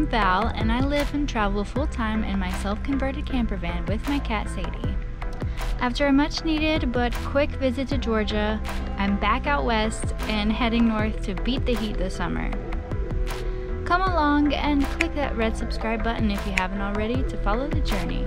I'm Val, and I live and travel full-time in my self-converted camper van with my cat Sadie. After a much-needed but quick visit to Georgia, I'm back out west and heading north to beat the heat this summer. Come along and click that red subscribe button if you haven't already to follow the journey.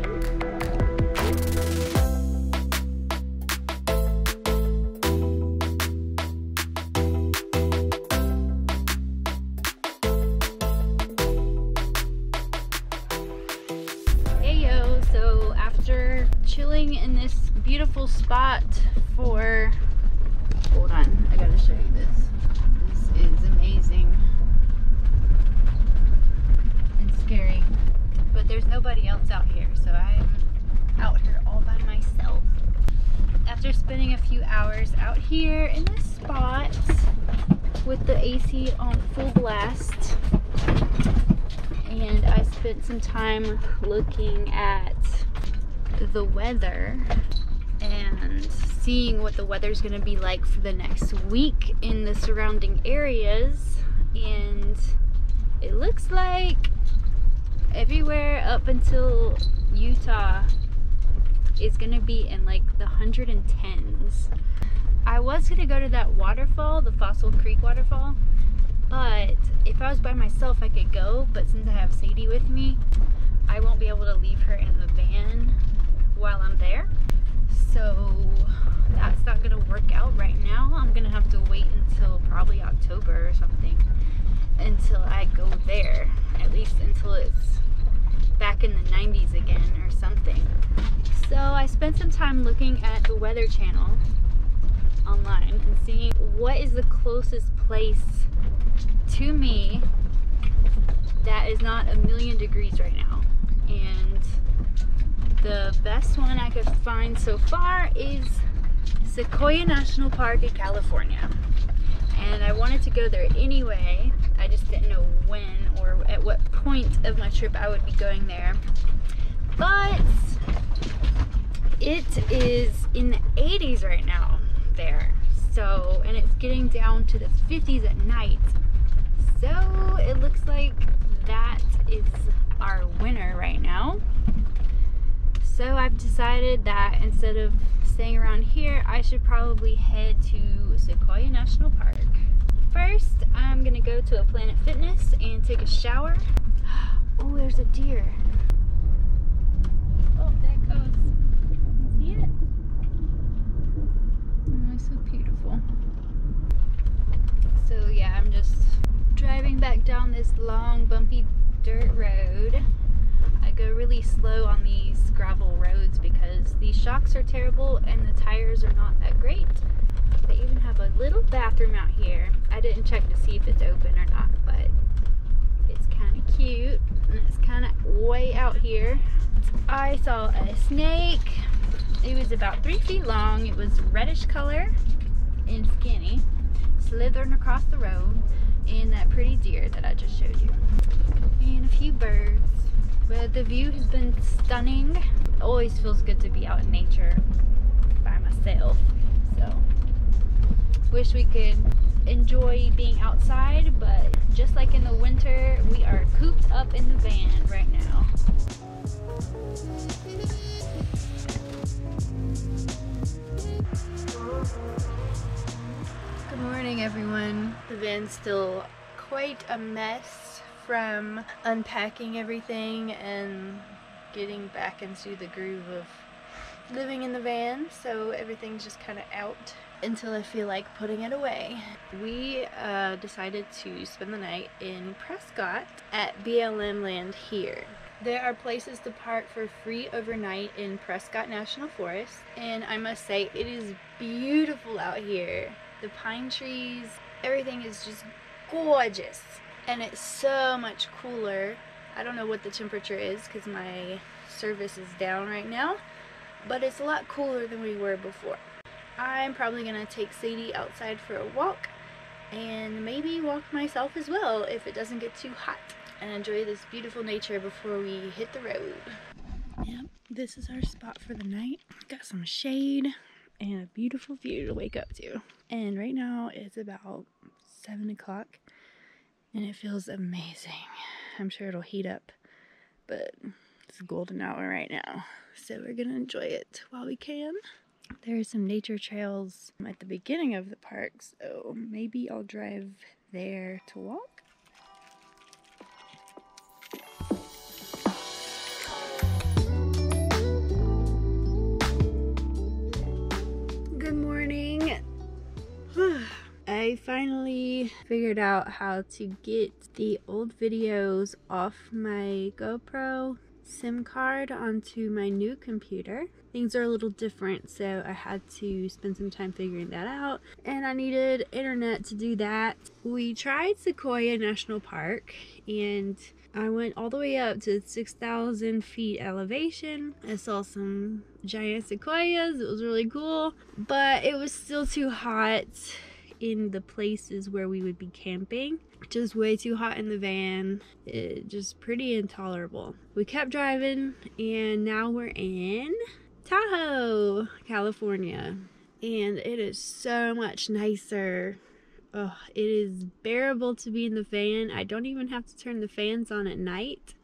So after chilling in this beautiful spot for, hold on, I gotta show you this. This is amazing and scary, but there's nobody else out here, so I'm out here all by myself. After spending a few hours out here in this spot with the AC on full blast, and I spent some time looking at the weather and seeing what the weather's gonna be like for the next week in the surrounding areas, and it looks like everywhere up until Utah is gonna be in like the 110s. I was gonna go to that waterfall, the Fossil Creek waterfall, but if I was by myself I could go, but since I have Sadie with me, I won't be able to leave her in the van while I'm there. So that's not gonna work out right now. I'm gonna have to wait until probably October or something until I go there, at least until it's back in the 90s again or something. So I spent some time looking at the Weather Channel online and seeing what is the closest place to me that is not 1,000,000 degrees right now, and the best one I could find so far is Sequoia National Park in California, and I wanted to go there anyway. I just didn't know when or at what point of my trip I would be going there, but it is in the 80s right now there, so, and it's getting down to the 50s at night. So it looks like that is our winter right now. So I've decided that instead of staying around here, I should probably head to Sequoia National Park. First, I'm gonna go to a Planet Fitness and take a shower. Oh, there's a deer. Oh, there it goes. See it? Oh, it's so beautiful. So yeah, I'm just driving back down this long bumpy dirt road. I go really slow on these gravel roads because these shocks are terrible and the tires are not that great. They even have a little bathroom out here. I didn't check to see if it's open or not, but it's kind of cute and it's kind of way out here. I saw a snake. It was about 3 feet long. It was reddish color and skinny, slithering across the road, and that pretty deer that I just showed you, and a few birds. But the view has been stunning. It always feels good to be out in nature by myself, so wish we could enjoy being outside, but just like in the winter, we are cooped up in the van right now. Good morning, everyone. The van's still quite a mess from unpacking everything and getting back into the groove of living in the van, so everything's just kind of out until I feel like putting it away. We decided to spend the night in Prescott at BLM land here. There are places to park for free overnight in Prescott National Forest, and I must say it is beautiful out here. The pine trees, everything is just gorgeous, and it's so much cooler. I don't know what the temperature is because my service is down right now, but it's a lot cooler than we were before. I'm probably gonna take Sadie outside for a walk and maybe walk myself as well if it doesn't get too hot, and enjoy this beautiful nature before we hit the road. Yep, this is our spot for the night. Got some shade and a beautiful view to wake up to. And right now it's about 7 o'clock and it feels amazing. I'm sure it'll heat up, but it's a golden hour right now, so we're gonna enjoy it while we can. There are some nature trails at the beginning of the park, so maybe I'll drive there to walk. Good morning. I finally figured out how to get the old videos off my GoPro SIM card onto my new computer. Things are a little different, so I had to spend some time figuring that out, and I needed internet to do that. We tried Sequoia National Park, and I went all the way up to 6,000 feet elevation. I saw some giant sequoias. It was really cool, but it was still too hot in the places where we would be camping. Just way too hot in the van. Just pretty intolerable. We kept driving, and now we're in Tahoe, California, and it is so much nicer. Oh, it is bearable to be in the van. I don't even have to turn the fans on at night,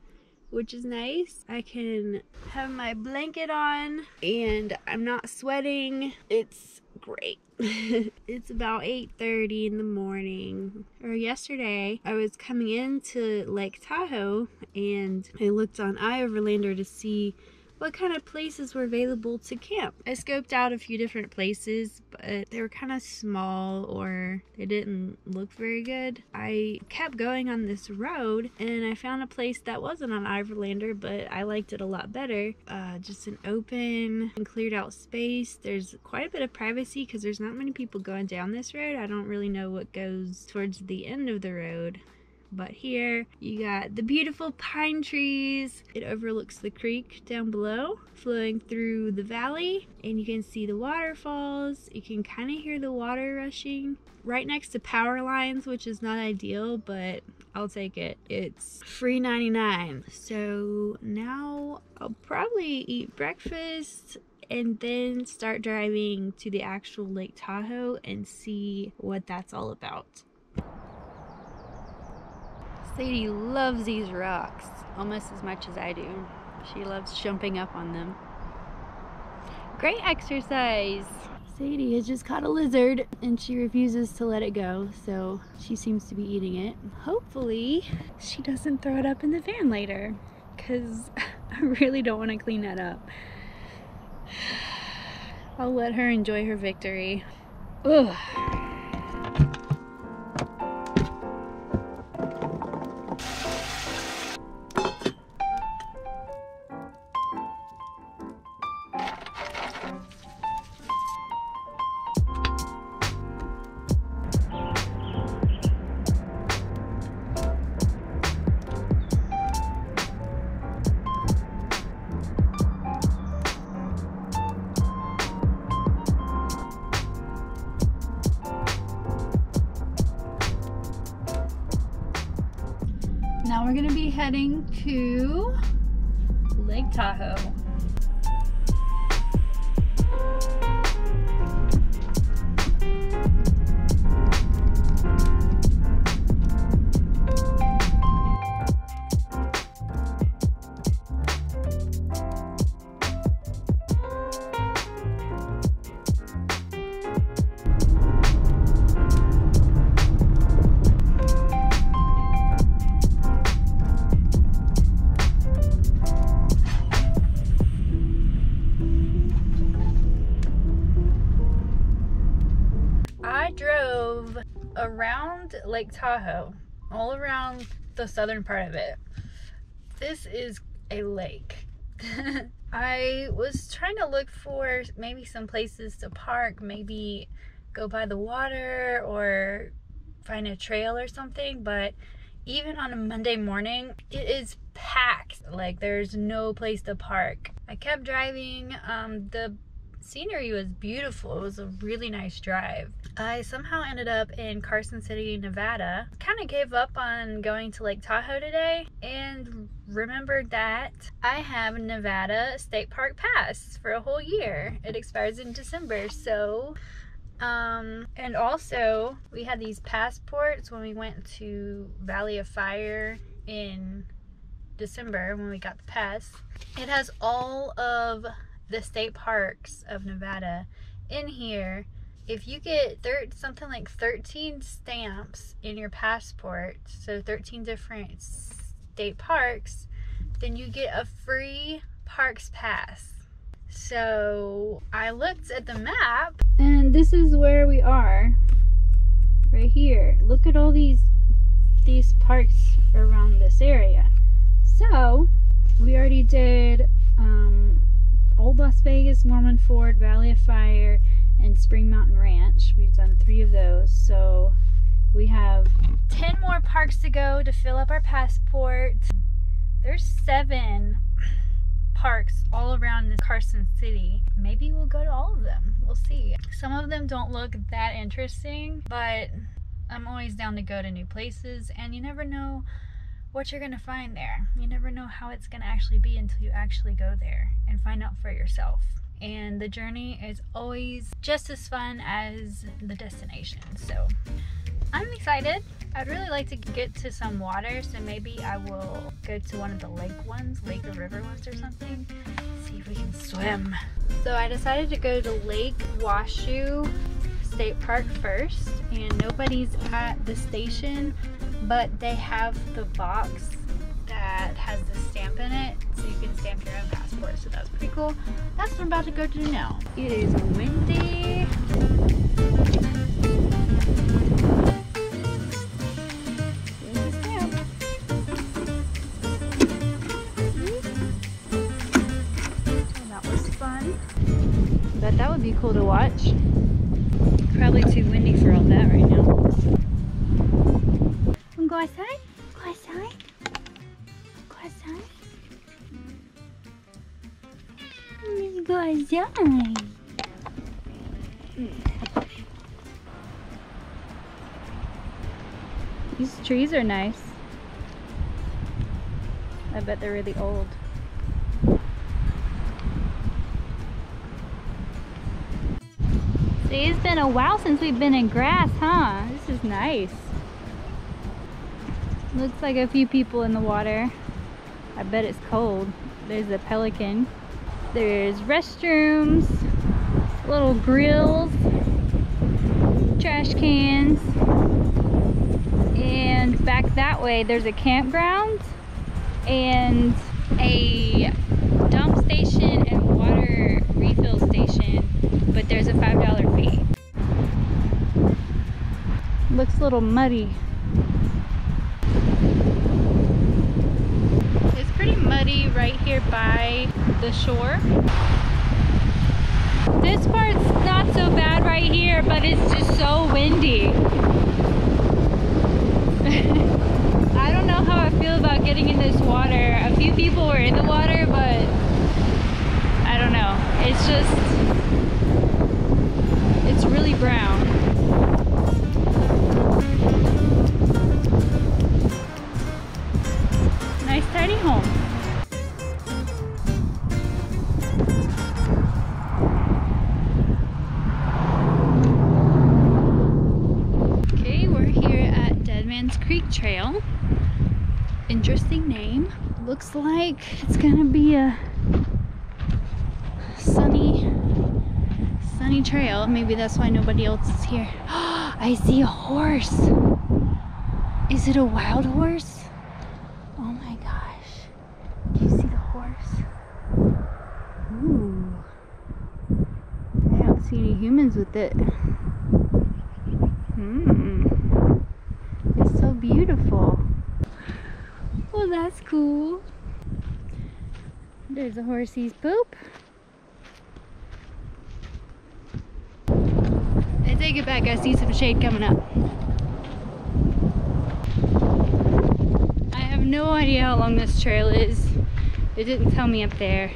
which is nice. I can have my blanket on and I'm not sweating. It's great. It's about 8:30 in the morning, or yesterday. I was coming into Lake Tahoe and I looked on iOverlander to see what kind of places were available to camp. I scoped out a few different places, but they were kind of small or they didn't look very good. I kept going on this road and I found a place that wasn't on iOverlander, but I liked it a lot better. Just an open and cleared out space. There's quite a bit of privacy because there's not many people going down this road. I don't really know what goes towards the end of the road. But here you got the beautiful pine trees. It overlooks the creek down below flowing through the valley, and you can see the waterfalls. You can kind of hear the water rushing right next to power lines, which is not ideal, but I'll take it. It's free 99. So now I'll probably eat breakfast and then start driving to the actual Lake Tahoe and see what that's all about. Sadie loves these rocks almost as much as I do. She loves jumping up on them. Great exercise! Sadie has just caught a lizard and she refuses to let it go, so she seems to be eating it. Hopefully she doesn't throw it up in the van later, because I really don't want to clean that up. I'll let her enjoy her victory. Ugh. Now we're gonna be heading to Lake Tahoe. Around Lake Tahoe, all around the southern part of it. This is a lake. I was trying to look for maybe some places to park, maybe go by the water or find a trail or something, but even on a Monday morning, it is packed. Like, there's no place to park. I kept driving. The scenery was beautiful. It was a really nice drive. I somehow ended up in Carson City, Nevada. Kind of gave up on going to Lake Tahoe today and remembered that I have a Nevada State Park Pass for a whole year. It expires in December, so and also we had these passports when we went to Valley of Fire in December when we got the pass. It has all of the state parks of Nevada in here. If you get something like 13 stamps in your passport, so 13 different state parks, then you get a free parks pass. So I looked at the map and this is where we are, right here. Look at all these parks around this area. So we already did Old Las Vegas, Mormon Ford, Valley of Fire, and Spring Mountain Ranch. We've done 3 of those, so we have 10 more parks to go to fill up our passport. There's 7 parks all around Carson City. Maybe we'll go to all of them. We'll see. Some of them don't look that interesting, but I'm always down to go to new places, and you never know what you're gonna find there. You never know how it's gonna actually be until you actually go there and find out for yourself. And the journey is always just as fun as the destination. So I'm excited. I'd really like to get to some water, so maybe I will go to one of the lake or river ones or something, see if we can swim. So I decided to go to Lake Washoe State Park first, and nobody's at the station, but they have the box that has the stamp in it, so you can stamp your own passport, so that's pretty cool. That's what I'm about to go do now. It is windy. Here's the stamp. Oh, that was fun. But that would be cool to watch. Probably too windy for all that right now. Wanna go outside? Go outside? Go outside? Let's go outside. These trees are nice. I bet they're really old. See, it's been a while since we've been in grass, huh? This is nice. Looks like a few people in the water. I bet it's cold. There's a pelican. There's restrooms, little grills, trash cans, and back that way there's a campground and a dump station and water refill station, but there's a $5 fee. Looks a little muddy. It's pretty muddy right here by the shore. This part's not so bad right here, but it's just so windy. I don't know how I feel about getting in this water. A few people were in the water, but I don't know. It's really brown. Nice tiny home. Okay, we're here at Dead Man's Creek Trail. Interesting name. Looks like it's gonna be a sunny trail. Maybe that's why nobody else is here. I see a horse. Is it a wild horse? Oh my gosh. Do you see the horse? Ooh. I don't see any humans with it. It's so beautiful. Well, that's cool. There's a horsey's poop. I take it back, I see some shade coming up. I have no idea how long this trail is. It didn't tell me up there.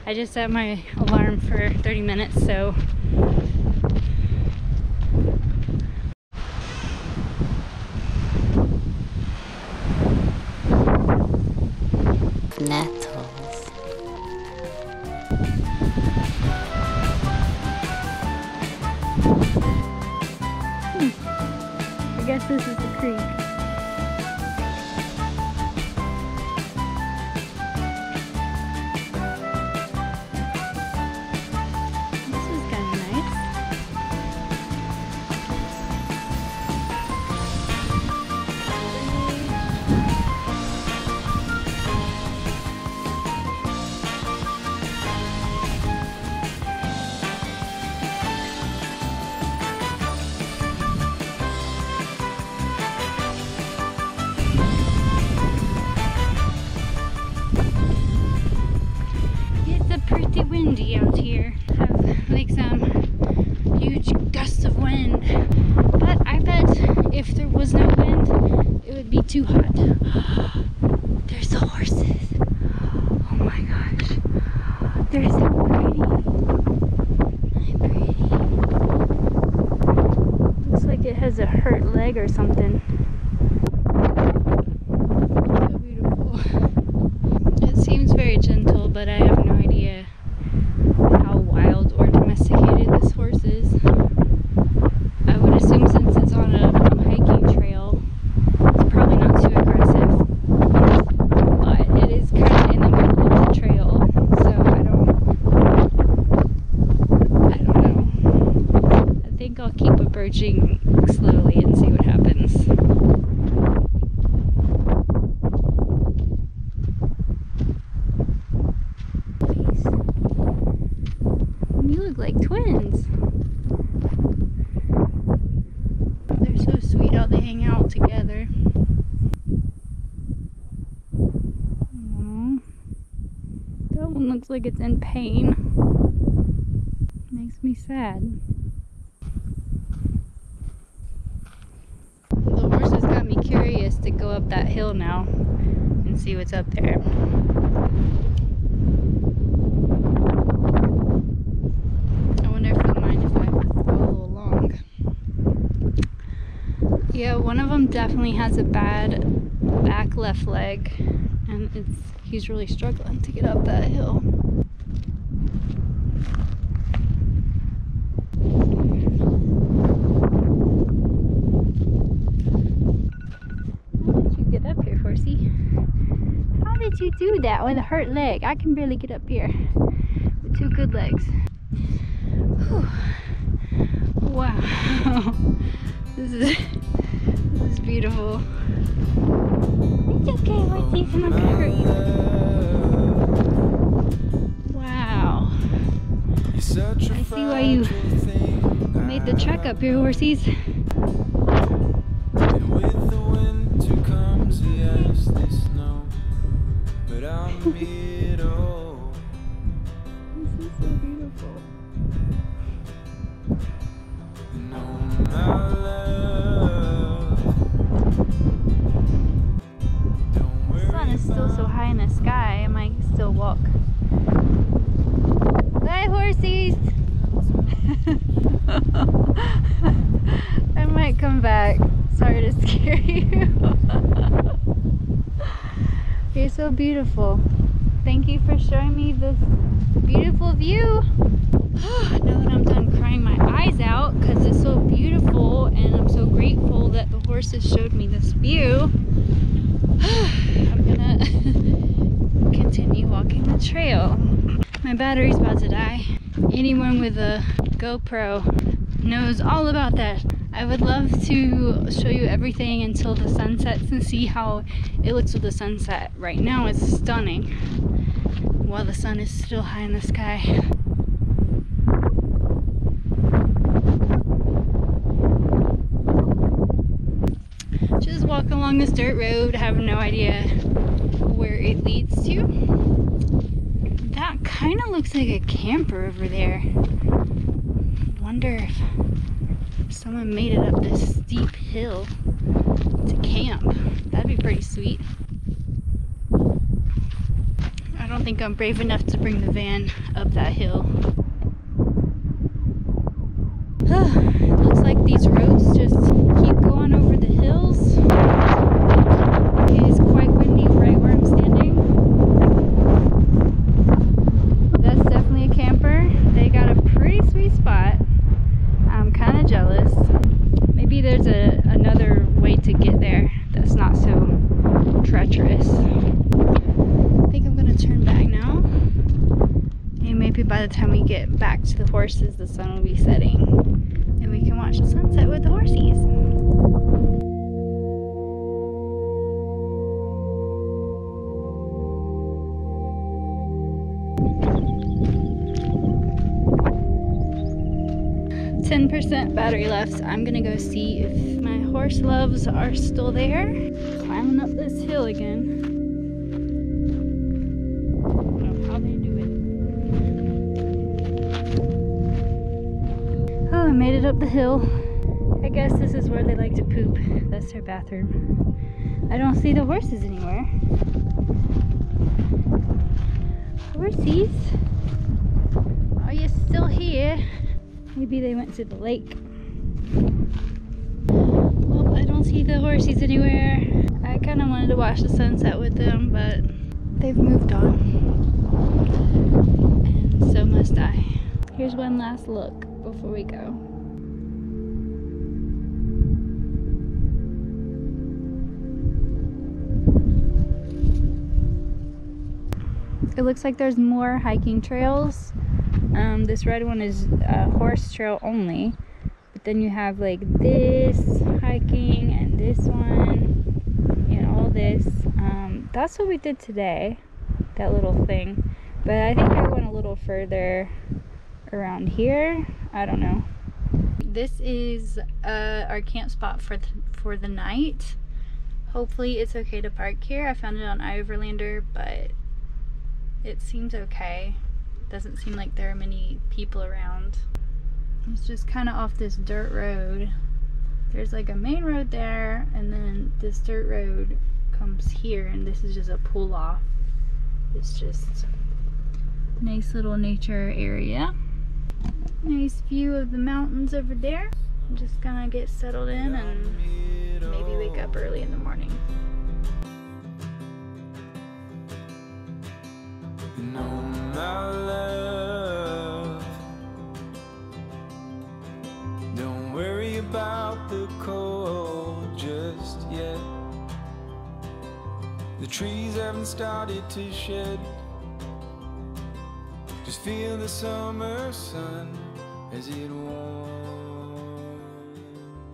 I just set my alarm for 30 minutes, so. Nettles. I guess this is the creek. might be too hot. There's the horses. Oh my gosh. They're so pretty. Pretty. Looks like it has a hurt leg or something. So beautiful. It seems very gentle, but I have no idea how wild or domesticated this horse is. I would assume since it's on a hiking trail, it's probably not too aggressive, but it is kind of in the middle of the trail, so I don't know. I think I'll keep approaching slowly and see what happens. You look like twins. They're so sweet how they hang out together. Aww. That one looks like it's in pain. Makes me sad. The horses got me curious to go up that hill now and see what's up there. Yeah, one of them definitely has a bad back left leg, and he's really struggling to get up that hill. How did you get up here, horsey? How did you do that with a hurt leg? I can barely get up here with 2 good legs. Whew. Wow. This is beautiful. It's okay, horsey, I'm not gonna hurt you. Wow. I see why you made the trek up here, horsies. And with the winter comes the ice, the snow, but I'll meet it all. This is so beautiful. No, my love. The sun is still so high in the sky, I might still walk. Bye, horsies! I might come back. Sorry to scare you. You're so beautiful. Thank you for showing me this beautiful view. Now that I'm done crying my eyes out because it's so beautiful and I'm so grateful that the horses showed me this view, I'm gonna continue walking the trail. My battery's about to die. Anyone with a GoPro knows all about that. I would love to show you everything until the sun sets and see how it looks with the sunset. Right now it's stunning while the sun is still high in the sky. Just walk along this dirt road. I have no idea where it leads to. That kind of looks like a camper over there. Wonder if someone made it up this steep hill to camp. That'd be pretty sweet. I don't think I'm brave enough to bring the van up that hill. It looks like these roads just keep going over the hills. It is quite windy right where I'm standing. That's definitely a camper. They got a pretty sweet spot. I'm kind of jealous. Maybe there's another way to get there that's not so treacherous. I think I'm gonna turn back now. And maybe by the time we get back to the horses, the sun will be setting. And we can watch the sunset with the horsies. 10% battery left. I'm gonna go see if my horse loves are still there. Climbing up this hill again. I don't know how they do it. Oh, I made it up the hill. I guess this is where they like to poop. That's their bathroom. I don't see the horses anywhere. Horsies, are you still here? Maybe they went to the lake. Well, I don't see the horsies anywhere. I kind of wanted to watch the sunset with them, but they've moved on. And so must I. Here's one last look before we go. It looks like there's more hiking trails. This red one is horse trail only, but then you have like this hiking and this one and all this. That's what we did today, that little thing. But I think I went a little further around here. I don't know. This is our camp spot for the night. Hopefully it's okay to park here. I found it on iOverlander, but it seems okay. Doesn't seem like there are many people around. It's just kind of off this dirt road. There's like a main road there, and then this dirt road comes here, and this is just a pull off. It's just a nice little nature area. Nice view of the mountains over there. I'm just gonna get settled in and maybe wake up early in the morning. No, my love, don't worry about the cold just yet. The trees haven't started to shed. Just feel the summer sun as it warms